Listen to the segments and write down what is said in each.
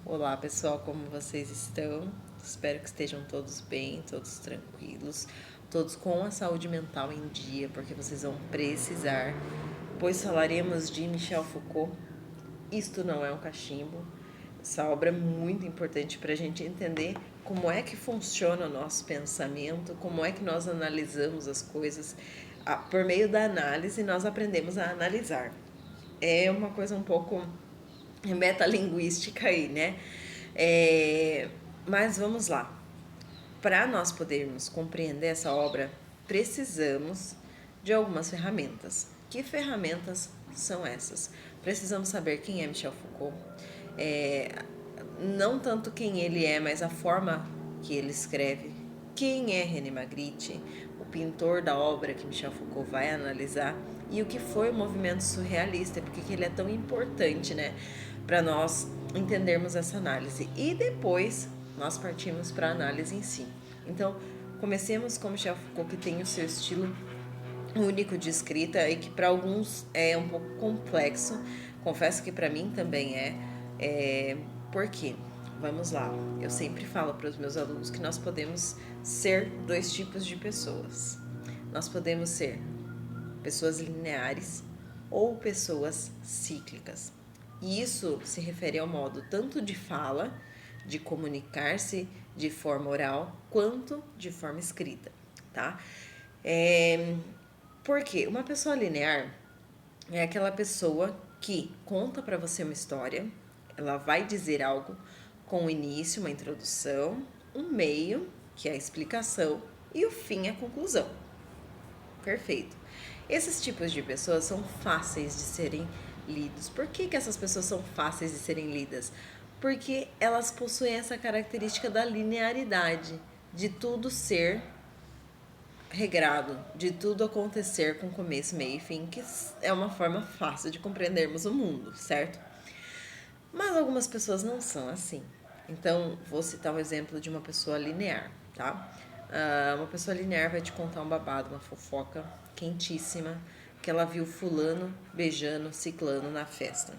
Olá pessoal, como vocês estão? Espero que estejam todos bem, todos tranquilos, todos com a saúde mental em dia, porque vocês vão precisar, pois falaremos de Michel Foucault. Isto não é um cachimbo. Essa obra é muito importante para a gente entender como é que funciona o nosso pensamento, como é que nós analisamos as coisas. Por meio da análise, nós aprendemos a analisar. É uma coisa um pouco metalinguística aí, né? Mas vamos lá. Para nós podermos compreender essa obra, precisamos de algumas ferramentas. Que ferramentas são essas? Precisamos saber quem é Michel Foucault, não tanto quem ele é, mas a forma que ele escreve. Quem é René Magritte, o pintor da obra que Michel Foucault vai analisar, e o que foi o movimento surrealista, porque que ele é tão importante, né, para nós entendermos essa análise. E depois nós partimos para a análise em si. Então, comecemos com Michel Foucault, que tem o seu estilo único de escrita e que para alguns é um pouco complexo. Confesso que para mim também por quê? Vamos lá. Eu sempre falo para os meus alunos que nós podemos ser dois tipos de pessoas. Nós podemos ser pessoas lineares ou pessoas cíclicas. E isso se refere ao modo tanto de fala, de comunicar-se de forma oral, quanto de forma escrita, tá? Por quê? Uma pessoa linear é aquela pessoa que conta para você uma história, ela vai dizer algo com o início, uma introdução, um meio, que é a explicação, e o fim, a conclusão. Perfeito. Esses tipos de pessoas são fáceis de serem lidos. Por que essas pessoas são fáceis de serem lidas? Porque elas possuem essa característica da linearidade, de tudo ser regrado, de tudo acontecer com começo, meio e fim, que é uma forma fácil de compreendermos o mundo, certo? Mas algumas pessoas não são assim. Então, vou citar um exemplo de uma pessoa linear, tá? Uma pessoa linear vai te contar um babado, uma fofoca quentíssima, que ela viu fulano beijando ciclano na festa.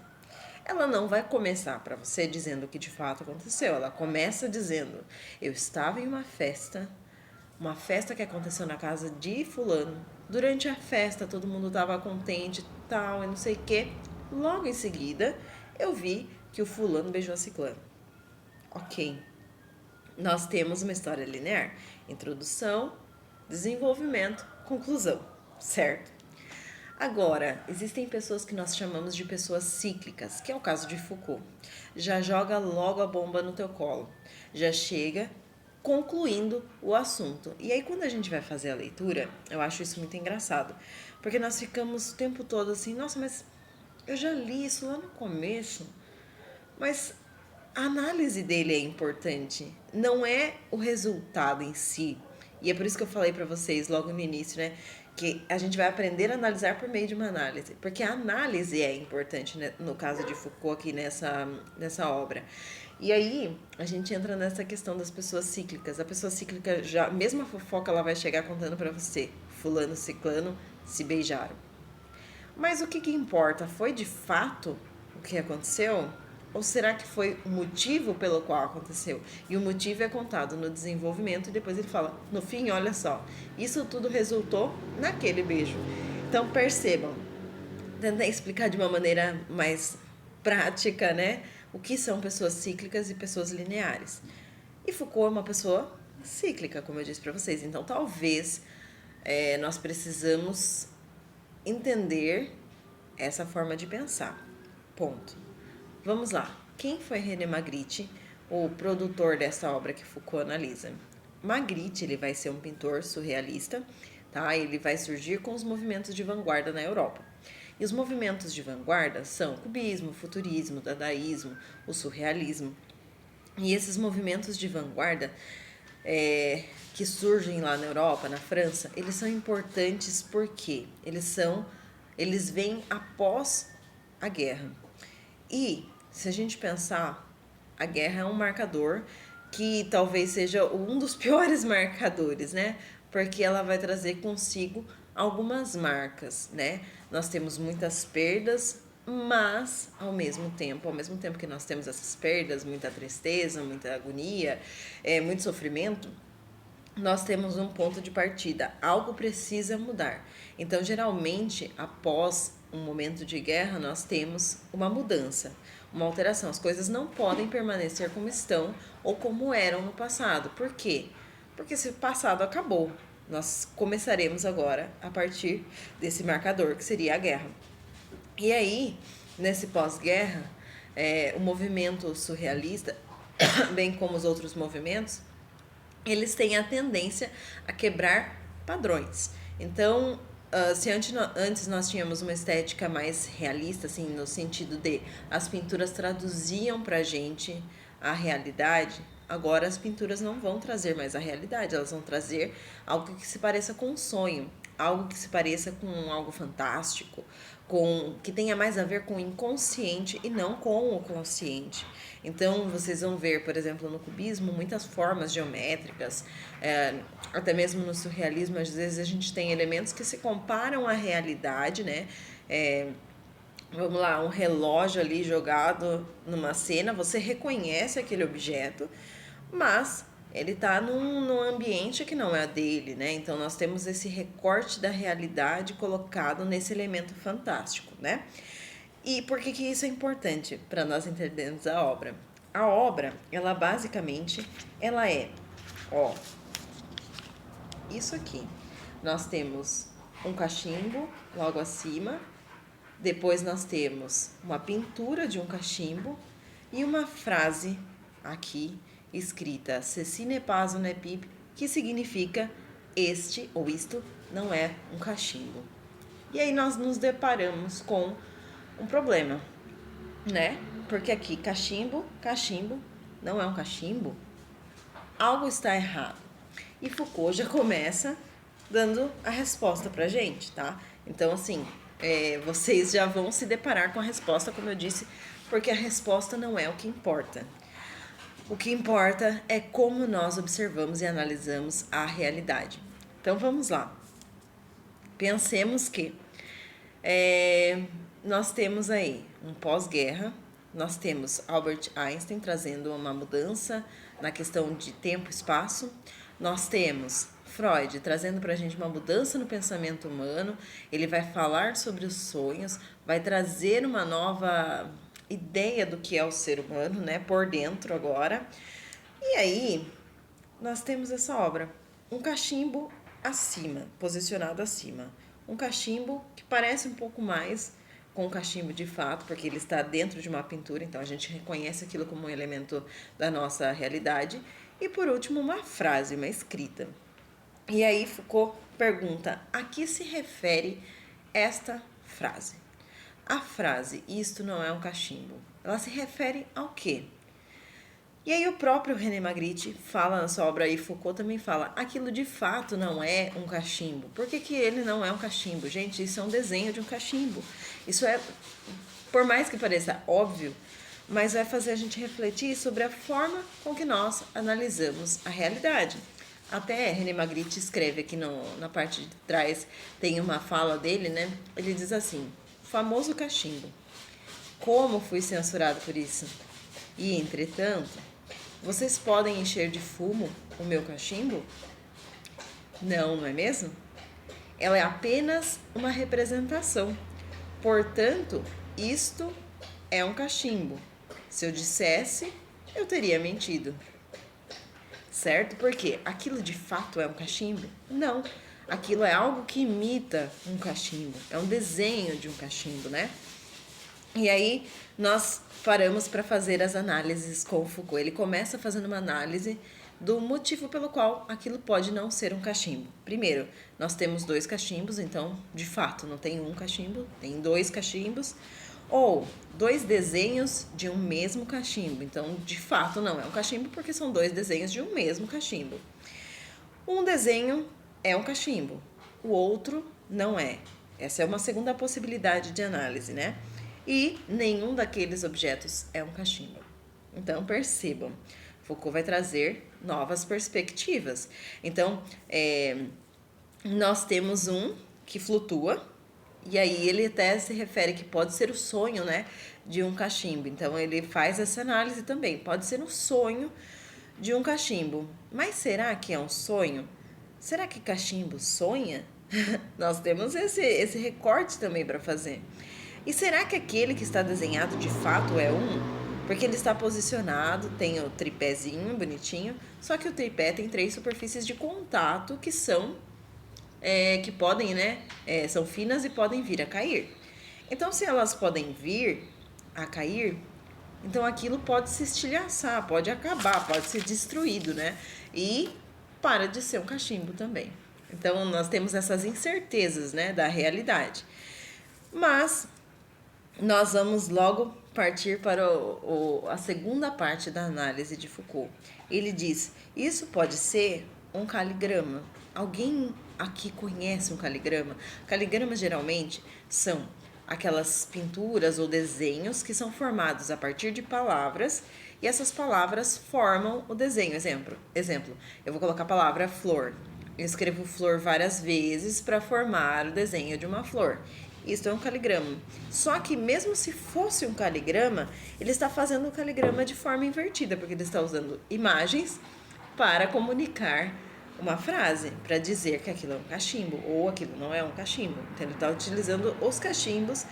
Ela não vai começar para você dizendo o que de fato aconteceu. Ela começa dizendo: eu estava em uma festa que aconteceu na casa de fulano. Durante a festa todo mundo estava contente, tal, e não sei o quê. Logo em seguida, eu vi que o fulano beijou a ciclano. Ok. Nós temos uma história linear: introdução, desenvolvimento, conclusão, certo? Agora, existem pessoas que nós chamamos de pessoas cíclicas, que é o caso de Foucault. Já joga logo a bomba no teu colo, já chega concluindo o assunto. E aí, quando a gente vai fazer a leitura, eu acho isso muito engraçado, porque nós ficamos o tempo todo assim: nossa, mas eu já li isso lá no começo, mas a análise dele é importante, não é o resultado em si. E é por isso que eu falei para vocês logo no início, né, que a gente vai aprender a analisar por meio de uma análise, porque a análise é importante, né, no caso de Foucault aqui nessa obra. E aí a gente entra nessa questão das pessoas cíclicas. A pessoa cíclica, já mesmo a fofoca, ela vai chegar contando para você: fulano, ciclano se beijaram. Mas o que importa? Foi de fato o que aconteceu? Ou será que foi o motivo pelo qual aconteceu? E o motivo é contado no desenvolvimento e depois ele fala: no fim, olha só, isso tudo resultou naquele beijo. Então percebam, tentei explicar de uma maneira mais prática, né? O que são pessoas cíclicas e pessoas lineares. E Foucault é uma pessoa cíclica, como eu disse para vocês. Então talvez nós precisamos entender essa forma de pensar. Ponto. Vamos lá. Quem foi René Magritte, o produtor dessa obra que Foucault analisa? Magritte, ele vai ser um pintor surrealista, tá? Ele vai surgir com os movimentos de vanguarda na Europa. E os movimentos de vanguarda são o cubismo, o futurismo, o dadaísmo, o surrealismo. E esses movimentos de vanguarda que surgem lá na Europa, na França, eles são importantes porque eles vêm após a guerra. E se a gente pensar, a guerra é um marcador que talvez seja um dos piores marcadores, né? Porque ela vai trazer consigo algumas marcas, né? Nós temos muitas perdas, mas ao mesmo tempo que nós temos essas perdas, muita tristeza, muita agonia, muito sofrimento, nós temos um ponto de partida, algo precisa mudar. Então, geralmente, após um momento de guerra, nós temos uma mudança, uma alteração. As coisas não podem permanecer como estão ou como eram no passado. Por quê? Porque esse passado acabou. Nós começaremos agora a partir desse marcador, que seria a guerra. E aí, nesse pós-guerra, o movimento surrealista, bem como os outros movimentos, eles têm a tendência a quebrar padrões. Então, se antes nós tínhamos uma estética mais realista, assim, no sentido de as pinturas traduziam pra gente a realidade, agora as pinturas não vão trazer mais a realidade, elas vão trazer algo que se pareça com um sonho, algo que se pareça com algo fantástico, que tenha mais a ver com o inconsciente e não com o consciente. Então, vocês vão ver, por exemplo, no cubismo, muitas formas geométricas, até mesmo no surrealismo, às vezes a gente tem elementos que se comparam à realidade, né? Vamos lá, um relógio ali jogado numa cena, você reconhece aquele objeto, mas ele está num ambiente que não é dele, né? Então nós temos esse recorte da realidade colocado nesse elemento fantástico, né? E por que isso é importante para nós entendermos a obra? A obra, ela basicamente, ela é, ó, isso aqui. Nós temos um cachimbo logo acima, depois nós temos uma pintura de um cachimbo e uma frase aqui escrita "Ceci n'est pas un épipe", que significa este ou isto não é um cachimbo. E aí nós nos deparamos com um problema, né? Porque aqui cachimbo não é um cachimbo. Algo está errado. E Foucault já começa dando a resposta pra gente, tá? Então, assim, vocês já vão se deparar com a resposta, como eu disse, porque a resposta não é o que importa. O que importa é como nós observamos e analisamos a realidade. Então, vamos lá. Pensemos que nós temos aí um pós-guerra, nós temos Albert Einstein trazendo uma mudança na questão de tempo e espaço, nós temos Freud trazendo para a gente uma mudança no pensamento humano, ele vai falar sobre os sonhos, vai trazer uma nova ideia do que é o ser humano, né, por dentro agora. E aí, nós temos essa obra, um cachimbo acima, posicionado acima. Um cachimbo que parece um pouco mais com um cachimbo de fato, porque ele está dentro de uma pintura, então a gente reconhece aquilo como um elemento da nossa realidade. E por último, uma frase, uma escrita. E aí Foucault pergunta: a que se refere esta frase? A frase, isto não é um cachimbo, ela se refere ao quê? E aí o próprio René Magritte fala na sua obra, e Foucault também fala, aquilo de fato não é um cachimbo. Por que ele não é um cachimbo? Gente, isso é um desenho de um cachimbo. Isso é, por mais que pareça óbvio, mas vai fazer a gente refletir sobre a forma com que nós analisamos a realidade. Até René Magritte escreve aqui na parte de trás, tem uma fala dele, né? Ele diz assim, famoso cachimbo. Como fui censurado por isso? E, entretanto, vocês podem encher de fumo o meu cachimbo? Não, não é mesmo? Ela é apenas uma representação. Portanto, isto é um cachimbo. Se eu dissesse, eu teria mentido. Certo? Porque aquilo de fato é um cachimbo? Não. Aquilo é algo que imita um cachimbo. É um desenho de um cachimbo, né? E aí nós paramos para fazer as análises com o Foucault. Ele começa fazendo uma análise do motivo pelo qual aquilo pode não ser um cachimbo. Primeiro, nós temos 2 cachimbos, então, de fato, não tem um cachimbo, tem 2 cachimbos. Ou 2 desenhos de um mesmo cachimbo. Então, de fato, não é um cachimbo porque são 2 desenhos de um mesmo cachimbo. Um desenho é um cachimbo, o outro não é. Essa é uma segunda possibilidade de análise, né? E nenhum daqueles objetos é um cachimbo. Então, percebam, Foucault vai trazer novas perspectivas. Então, nós temos um que flutua, E aí ele até se refere que pode ser o sonho, né, de um cachimbo. Então ele faz essa análise também. Pode ser um sonho de um cachimbo. Mas será que é um sonho? Será que cachimbo sonha? Nós temos esse recorte também para fazer. E será que aquele que está desenhado de fato é um? Porque ele está posicionado, tem o tripézinho bonitinho, só que o tripé tem 3 superfícies de contato que são que podem, né, são finas e podem vir a cair. Então, se elas podem vir a cair, então aquilo pode se estilhaçar, pode acabar, pode ser destruído, né? E para de ser um cachimbo também. Então, nós temos essas incertezas, né, da realidade. Mas nós vamos logo partir para a segunda parte da análise de Foucault. Ele diz: isso pode ser um caligrama. Alguém aqui conhece um caligrama? Caligramas geralmente são aquelas pinturas ou desenhos que são formados a partir de palavras e essas palavras formam o desenho. Exemplo, eu vou colocar a palavra flor. Eu escrevo flor várias vezes para formar o desenho de uma flor. Isso é um caligrama. Só que mesmo se fosse um caligrama, ele está fazendo o caligrama de forma invertida, porque ele está usando imagens para comunicar uma frase, para dizer que aquilo é um cachimbo ou aquilo não é um cachimbo. Então ele está utilizando os cachimbos,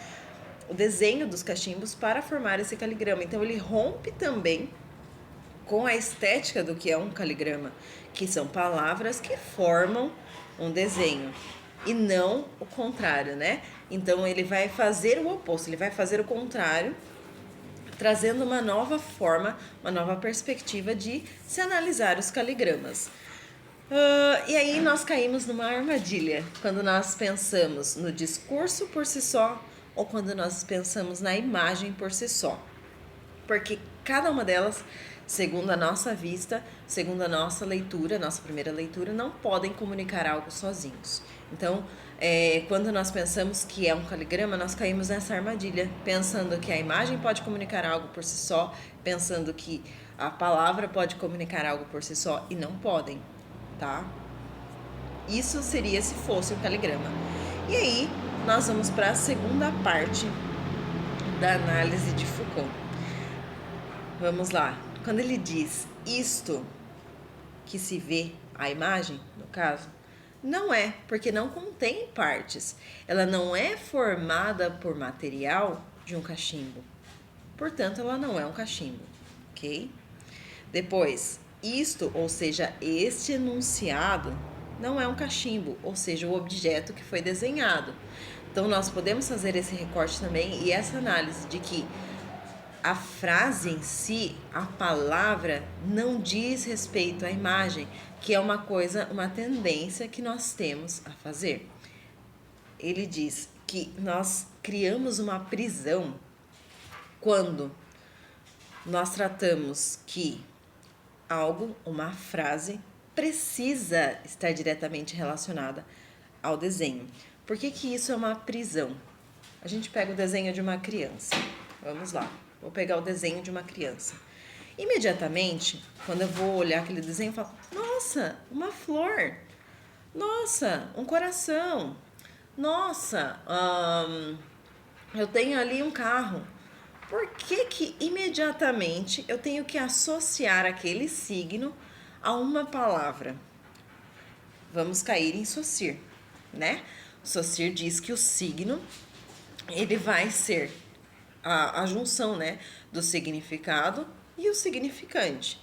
o desenho dos cachimbos para formar esse caligrama. Então ele rompe também com a estética do que é um caligrama, que são palavras que formam um desenho e não o contrário, né? Então ele vai fazer o oposto, ele vai fazer o contrário, trazendo uma nova forma, uma nova perspectiva de se analisar os caligramas. E aí nós caímos numa armadilha quando nós pensamos no discurso por si só ou quando nós pensamos na imagem por si só. Porque cada uma delas, segundo a nossa vista, segundo a nossa leitura, nossa primeira leitura, não podem comunicar algo sozinhos. Então, quando nós pensamos que é um caligrama, nós caímos nessa armadilha, pensando que a imagem pode comunicar algo por si só, pensando que a palavra pode comunicar algo por si só, e não podem, tá? Isso seria se fosse um caligrama. E aí, nós vamos para a segunda parte da análise de Foucault. Vamos lá. Quando ele diz isto que se vê, a imagem, no caso, não é, porque não contém partes. Ela não é formada por material de um cachimbo. Portanto, ela não é um cachimbo, ok? Depois, isto, ou seja, este enunciado, não é um cachimbo, ou seja, o objeto que foi desenhado. Então, nós podemos fazer esse recorte também e essa análise de que a frase em si, a palavra, não diz respeito à imagem, que é uma coisa, uma tendência que nós temos a fazer. Ele diz que nós criamos uma prisão quando nós tratamos que algo, uma frase, precisa estar diretamente relacionada ao desenho. Por que que isso é uma prisão? A gente pega o desenho de uma criança. Vamos lá. Vou pegar o desenho de uma criança. Imediatamente, quando eu vou olhar aquele desenho, eu falo: nossa, uma flor. Nossa, um coração. Nossa, eu tenho ali um carro. Por que que imediatamente eu tenho que associar aquele signo a uma palavra? Vamos cair em Saussure, né? Saussure diz que o signo, ele vai ser a junção, né, do significado e o significante.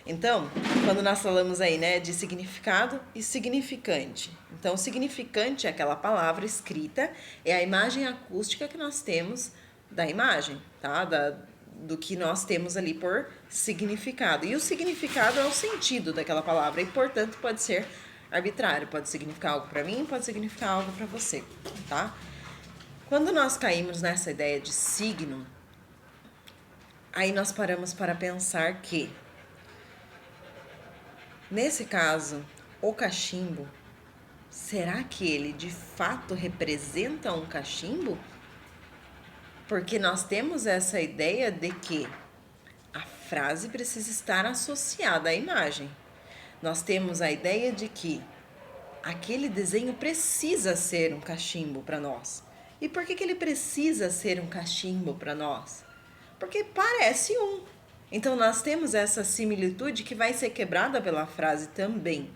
Então, quando nós falamos aí, né, de significado e significante. Então, significante é aquela palavra escrita, é a imagem acústica que nós temos da imagem, tá? Do que nós temos ali por significado. E o significado é o sentido daquela palavra e, portanto, pode ser arbitrário. Pode significar algo para mim, pode significar algo para você, tá? Quando nós caímos nessa ideia de signo, aí nós paramos para pensar que, nesse caso, o cachimbo, será que ele de fato representa um cachimbo? Porque nós temos essa ideia de que a frase precisa estar associada à imagem. Nós temos a ideia de que aquele desenho precisa ser um cachimbo para nós. E por que ele precisa ser um cachimbo para nós? Porque parece um. Então nós temos essa similitude que vai ser quebrada pela frase também.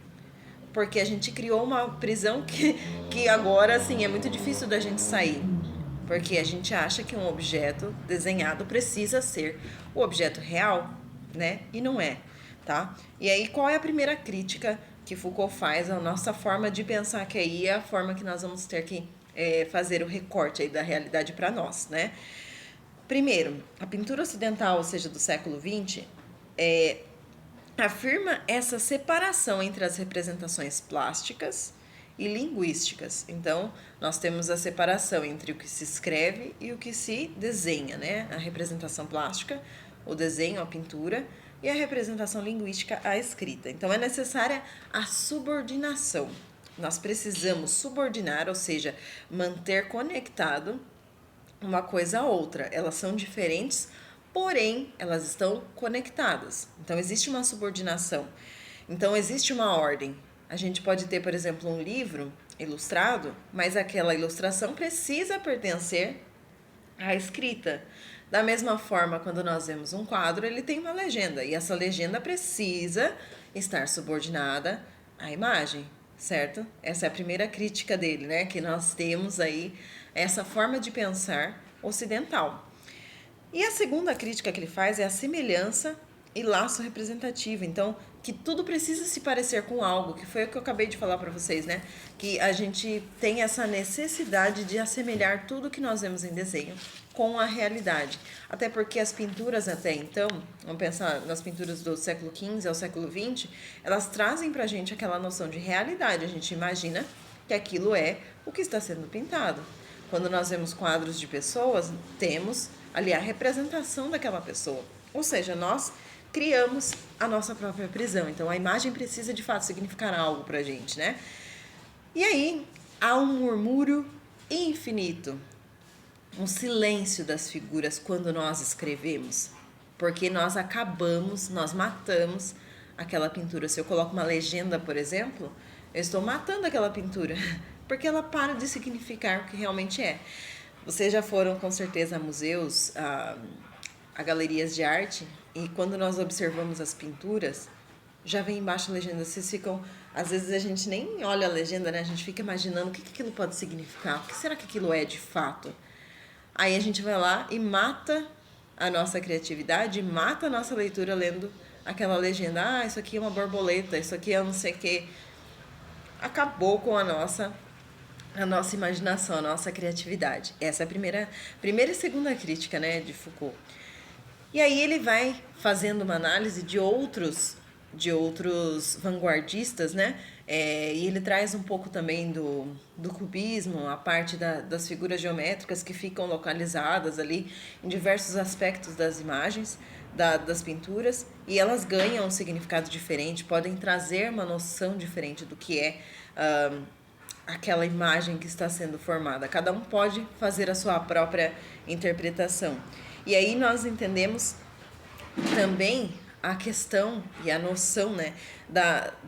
Porque a gente criou uma prisão que agora, assim, é muito difícil da gente sair. Porque a gente acha que um objeto desenhado precisa ser o objeto real, né? E não é, tá? E aí, qual é a primeira crítica que Foucault faz à nossa forma de pensar, que aí é a forma que nós vamos ter que fazer o recorte aí da realidade para nós, né? Primeiro, a pintura ocidental, ou seja, do século XX, afirma essa separação entre as representações plásticas e linguísticas. Então, nós temos a separação entre o que se escreve e o que se desenha, né? A representação plástica, o desenho, a pintura, e a representação linguística, a escrita. Então, é necessária a subordinação. Nós precisamos subordinar, ou seja, manter conectado uma coisa a outra. Elas são diferentes, porém, elas estão conectadas. Então, existe uma subordinação. Então, existe uma ordem. A gente pode ter, por exemplo, um livro ilustrado, mas aquela ilustração precisa pertencer à escrita. Da mesma forma, quando nós vemos um quadro, ele tem uma legenda, e essa legenda precisa estar subordinada à imagem, certo? Essa é a primeira crítica dele, né? Que nós temos aí essa forma de pensar ocidental. E a segunda crítica que ele faz é a semelhança e laço representativo. Então, que tudo precisa se parecer com algo, que foi o que eu acabei de falar para vocês, né? Que a gente tem essa necessidade de assemelhar tudo que nós vemos em desenho com a realidade. Até porque as pinturas até então, vamos pensar nas pinturas do século XV ao século XX, elas trazem pra gente aquela noção de realidade. A gente imagina que aquilo é o que está sendo pintado. Quando nós vemos quadros de pessoas, temos ali a representação daquela pessoa. Ou seja, nós criamos a nossa própria prisão. Então, a imagem precisa, de fato, significar algo pra gente, né? E aí, há um murmúrio infinito, um silêncio das figuras quando nós escrevemos. Porque nós acabamos, nós matamos aquela pintura. Se eu coloco uma legenda, por exemplo, eu estou matando aquela pintura. Porque ela para de significar o que realmente é. Vocês já foram, com certeza, a museus, a galerias de arte, e quando nós observamos as pinturas, já vem embaixo a legenda. Vocês ficam... Às vezes a gente nem olha a legenda, né? A gente fica imaginando o que aquilo pode significar. O que será que aquilo é de fato? Aí a gente vai lá e mata a nossa criatividade, mata a nossa leitura lendo aquela legenda. Ah, isso aqui é uma borboleta, isso aqui é não sei o quê. Acabou com a nossa imaginação, a nossa criatividade. Essa é a primeira e segunda crítica, né, de Foucault. E aí ele vai fazendo uma análise de outros vanguardistas, né? E ele traz um pouco também do cubismo, a parte das figuras geométricas que ficam localizadas ali em diversos aspectos das imagens, das pinturas, e elas ganham um significado diferente, podem trazer uma noção diferente do que é aquela imagem que está sendo formada. Cada um pode fazer a sua própria interpretação. E aí nós entendemos também a questão e a noção, né,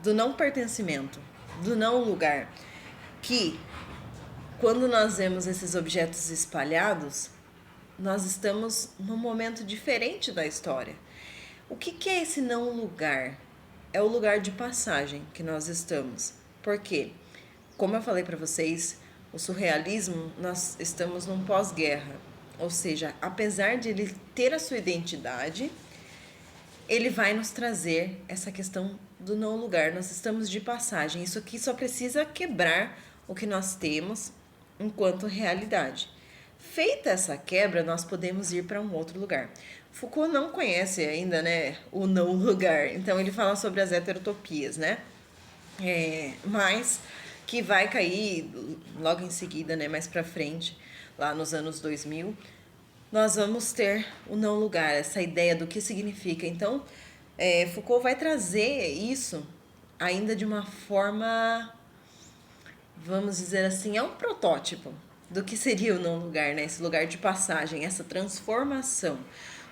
do não pertencimento, do não lugar, que quando nós vemos esses objetos espalhados, nós estamos num momento diferente da história. O que é esse não lugar? É o lugar de passagem que nós estamos. Por quê? Como eu falei para vocês, o surrealismo, nós estamos num pós-guerra. Ou seja, apesar de ele ter a sua identidade, ele vai nos trazer essa questão do não lugar. Nós estamos de passagem. Isso aqui só precisa quebrar o que nós temos enquanto realidade. Feita essa quebra, nós podemos ir para um outro lugar. Foucault não conhece ainda, né, o não lugar. Então, ele fala sobre as heterotopias, né? Mas que vai cair logo em seguida, né, mais para frente, lá nos anos 2000, nós vamos ter o não lugar, essa ideia do que significa. Então, Foucault vai trazer isso ainda de uma forma, vamos dizer assim, é um protótipo do que seria o não lugar, né? Esse lugar de passagem, essa transformação.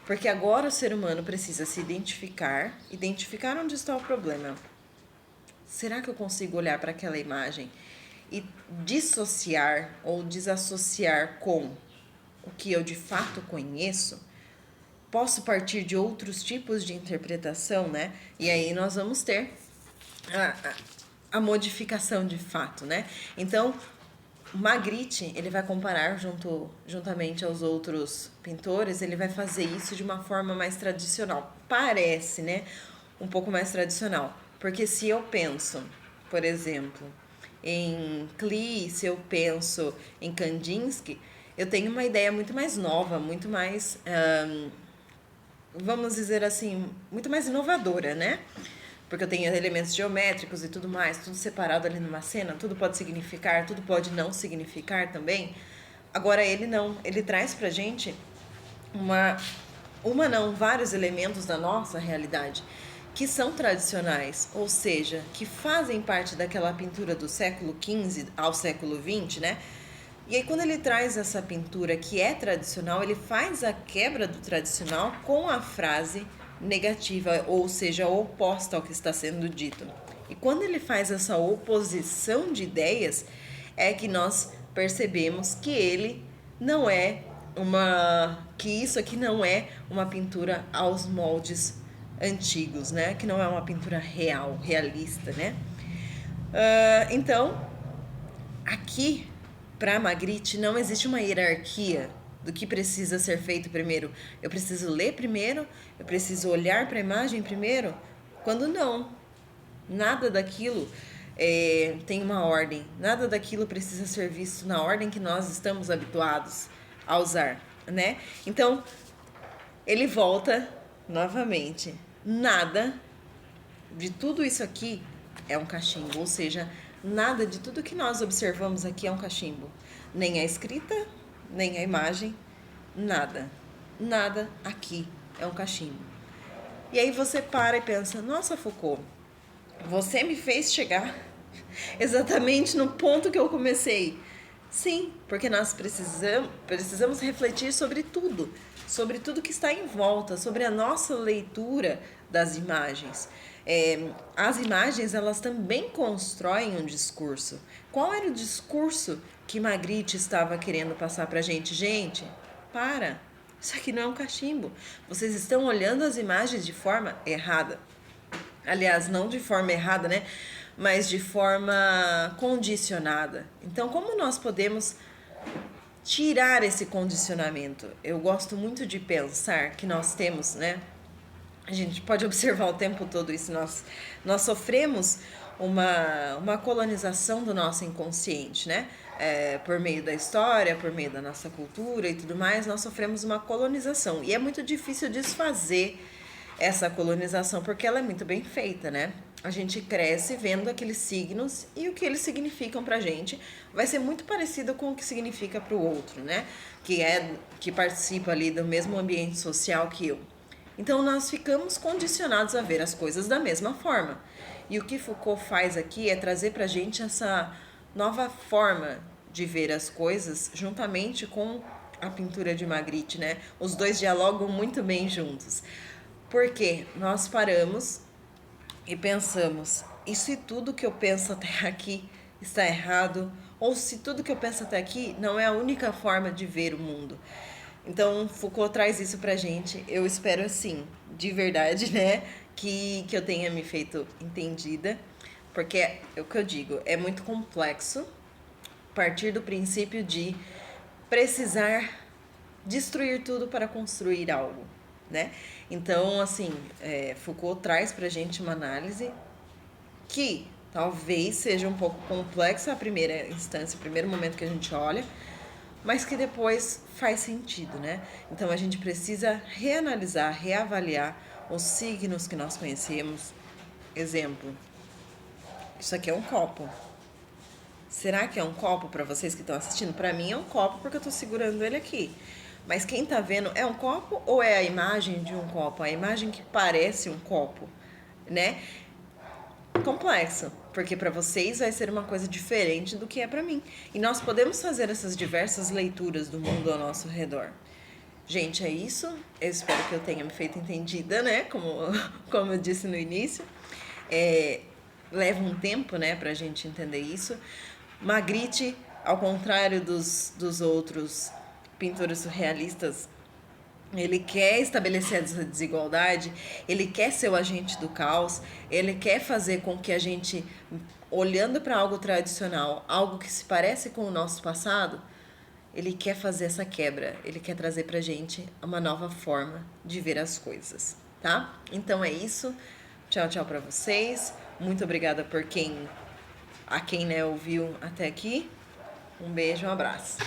Porque agora o ser humano precisa se identificar onde está o problema. Será que eu consigo olhar para aquela imagem e dissociar ou desassociar com o que eu de fato conheço, posso partir de outros tipos de interpretação, né? E aí nós vamos ter a modificação de fato, né? Então, Magritte, ele vai comparar juntamente aos outros pintores, ele vai fazer isso de uma forma mais tradicional. Parece, né? Um pouco mais tradicional. Porque se eu penso, por exemplo, em Klee, se eu penso em Kandinsky, eu tenho uma ideia muito mais nova, muito mais, vamos dizer assim, muito mais inovadora, né? Porque eu tenho elementos geométricos e tudo mais, tudo separado ali numa cena, tudo pode significar, tudo pode não significar também. Agora ele não, ele traz pra gente vários elementos da nossa realidade que são tradicionais, ou seja, que fazem parte daquela pintura do século XV ao século XX, né? E aí quando ele traz essa pintura que é tradicional, ele faz a quebra do tradicional com a frase negativa, ou seja, oposta ao que está sendo dito. E quando ele faz essa oposição de ideias, é que nós percebemos que ele não é que isso aqui não é uma pintura aos moldes antigos, né? Que não é uma pintura real, realista, né? Então, aqui para Magritte não existe uma hierarquia do que precisa ser feito primeiro. Eu preciso ler primeiro, eu preciso olhar para a imagem primeiro, quando não. Nada daquilo tem uma ordem, nada daquilo precisa ser visto na ordem que nós estamos habituados a usar, né? Então, ele volta novamente. Nada de tudo isso aqui é um cachimbo, ou seja, nada de tudo que nós observamos aqui é um cachimbo. Nem a escrita, nem a imagem, nada. Nada aqui é um cachimbo. E aí você para e pensa, nossa, Foucault, você me fez chegar exatamente no ponto que eu comecei. Sim, porque nós precisamos refletir sobre tudo que está em volta, sobre a nossa leitura das imagens. As imagens, elas também constroem um discurso. Qual era o discurso que Magritte estava querendo passar pra gente? Gente, para! Isso aqui não é um cachimbo. Vocês estão olhando as imagens de forma errada. Aliás, não de forma errada, né? Mas de forma condicionada. Então, como nós podemos tirar esse condicionamento? Eu gosto muito de pensar que nós temos, né? A gente pode observar o tempo todo isso. Nós sofremos uma colonização do nosso inconsciente, né? Por meio da história, por meio da nossa cultura e tudo mais, nós sofremos uma colonização. E é muito difícil desfazer essa colonização, porque ela é muito bem feita, né? A gente cresce vendo aqueles signos e o que eles significam pra gente vai ser muito parecido com o que significa pro outro, né? Que participa ali do mesmo ambiente social que eu. Então nós ficamos condicionados a ver as coisas da mesma forma. E o que Foucault faz aqui é trazer pra gente essa nova forma de ver as coisas juntamente com a pintura de Magritte, né? Os dois dialogam muito bem juntos. Porque nós paramos e pensamos, e se tudo que eu penso até aqui está errado? Ou se tudo que eu penso até aqui não é a única forma de ver o mundo? Então, Foucault traz isso pra gente. Eu espero, assim, de verdade, né, que eu tenha me feito entendida. Porque é o que eu digo, é muito complexo partir do princípio de precisar destruir tudo para construir algo, né? Então, assim, Foucault traz pra gente uma análise que talvez seja um pouco complexa a primeira instância, o primeiro momento que a gente olha, mas que depois faz sentido, né? Então a gente precisa reanalisar, reavaliar os signos que nós conhecemos. Exemplo, isso aqui é um copo. Será que é um copo para vocês que estão assistindo? Para mim é um copo porque eu estou segurando ele aqui. Mas quem está vendo é um copo ou é a imagem de um copo? A imagem que parece um copo, né? Complexo, porque para vocês vai ser uma coisa diferente do que é para mim. E nós podemos fazer essas diversas leituras do mundo ao nosso redor. Gente, é isso. Eu espero que eu tenha me feito entendida, né? Como eu disse no início. Leva um tempo, né, pra gente entender isso. Magritte, ao contrário dos outros pintores surrealistas, ele quer estabelecer essa desigualdade, ele quer ser o agente do caos, ele quer fazer com que a gente, olhando para algo tradicional, algo que se parece com o nosso passado, ele quer fazer essa quebra, ele quer trazer pra gente uma nova forma de ver as coisas, tá? Então é isso. Tchau, tchau pra vocês. Muito obrigada por quem, né, ouviu até aqui. Um beijo, um abraço.